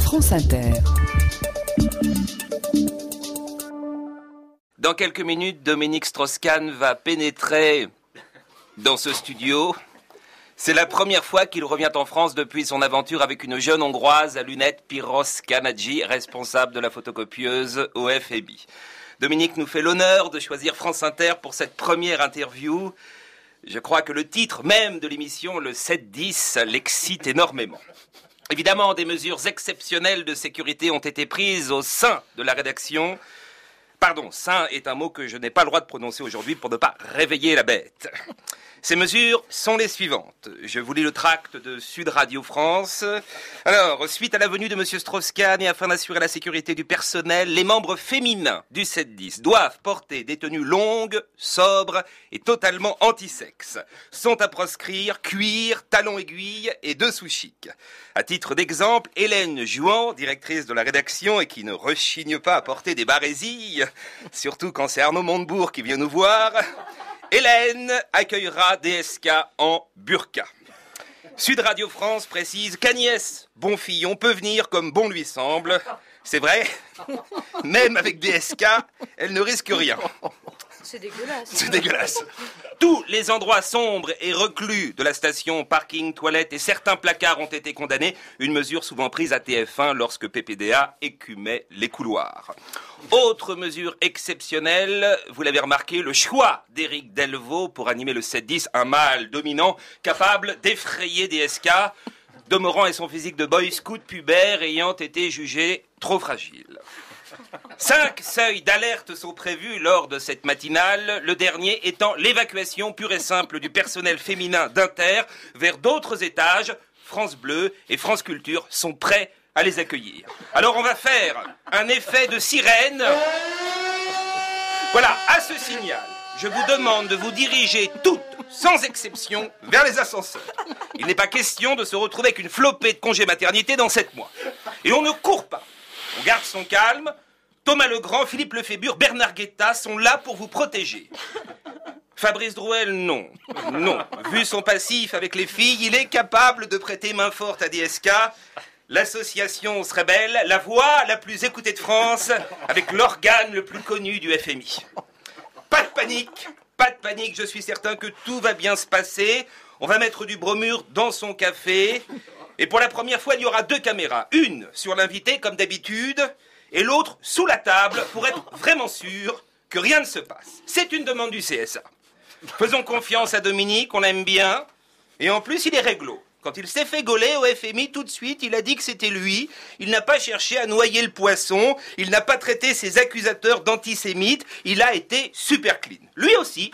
France Inter. Dans quelques minutes, Dominique Strauss-Kahn va pénétrer dans ce studio. C'est la première fois qu'il revient en France depuis son aventure avec une jeune Hongroise à lunettes, Piroska Nagy, responsable de la photocopieuse au FMI. Dominique nous fait l'honneur de choisir France Inter pour cette première interview. Je crois que le titre même de l'émission, le 7-10, l'excite énormément. Évidemment, des mesures exceptionnelles de sécurité ont été prises au sein de la rédaction. Pardon, sein est un mot que je n'ai pas le droit de prononcer aujourd'hui pour ne pas réveiller la bête. Ces mesures sont les suivantes. Je vous lis le tract de Sud Radio France. Alors, suite à la venue de M. Strauss-Kahn et afin d'assurer la sécurité du personnel, les membres féminins du 7-10 doivent porter des tenues longues, sobres et totalement anti-sexe. Sont à proscrire cuir, talons aiguilles et dessous chic. À titre d'exemple, Hélène Jouan, directrice de la rédaction et qui ne rechigne pas à porter des barésilles, surtout quand c'est Arnaud Montebourg qui vient nous voir, Hélène accueillera DSK en burqa. Sud Radio France précise qu'Agnès Bonfillon peut venir comme bon lui semble. C'est vrai, même avec DSK, elle ne risque rien. C'est dégueulasse. C'est dégueulasse. Tous les endroits sombres et reclus de la station, parking, toilettes et certains placards ont été condamnés. Une mesure souvent prise à TF1 lorsque PPDA écumait les couloirs. Autre mesure exceptionnelle, vous l'avez remarqué, le choix d'Éric Delvaux pour animer le 7-10, un mâle dominant capable d'effrayer DSK, demeurant et son physique de boy scout pubère ayant été jugé trop fragile. 5 seuils d'alerte sont prévus lors de cette matinale, le dernier étant l'évacuation pure et simple du personnel féminin d'Inter vers d'autres étages. France Bleu et France Culture sont prêts à les accueillir. Alors on va faire un effet de sirène. Voilà, à ce signal, je vous demande de vous diriger toutes, sans exception, vers les ascenseurs. Il n'est pas question de se retrouver avec une flopée de congés maternité dans 7 mois. Et on ne court pas. On garde son calme. Thomas Legrand, Philippe Lefébure, Bernard Guetta sont là pour vous protéger. Fabrice Drouel, non. Non. Vu son passif avec les filles, il est capable de prêter main forte à DSK. L'association se rebelle, la voix la plus écoutée de France, avec l'organe le plus connu du FMI. Pas de panique, je suis certain que tout va bien se passer. On va mettre du bromure dans son café. Et pour la première fois, il y aura 2 caméras. Une sur l'invité, comme d'habitude, et l'autre sous la table, pour être vraiment sûr que rien ne se passe. C'est une demande du CSA. Faisons confiance à Dominique, on l'aime bien. Et en plus, il est réglo. Quand il s'est fait gauler au FMI, tout de suite, il a dit que c'était lui. Il n'a pas cherché à noyer le poisson. Il n'a pas traité ses accusateurs d'antisémites. Il a été super clean. Lui aussi,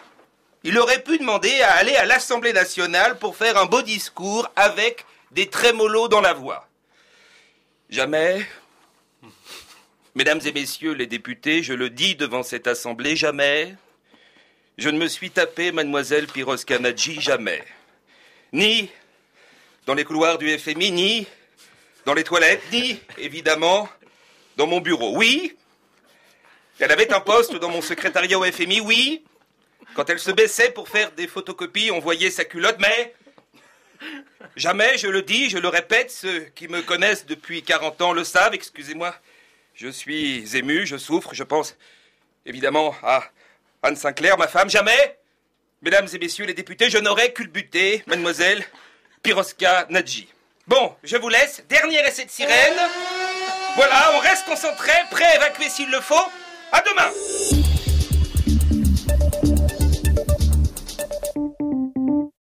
il aurait pu demander à aller à l'Assemblée nationale pour faire un beau discours avec des trémolos dans la voix. Jamais, mesdames et messieurs les députés, je le dis devant cette assemblée, jamais, je ne me suis tapé mademoiselle Piroska Nagy, jamais. Ni dans les couloirs du FMI, ni dans les toilettes, ni, évidemment, dans mon bureau. Oui, elle avait un poste dans mon secrétariat au FMI, oui. Quand elle se baissait pour faire des photocopies, on voyait sa culotte, mais jamais, je le dis, je le répète, ceux qui me connaissent depuis 40 ans le savent, excusez-moi, je suis ému, je souffre, je pense évidemment à Anne Sinclair, ma femme, jamais, mesdames et messieurs les députés, je n'aurais culbuté mademoiselle Piroska Nagy. Bon, je vous laisse, dernier essai de sirène, voilà, on reste concentré, prêt à évacuer s'il le faut, à demain.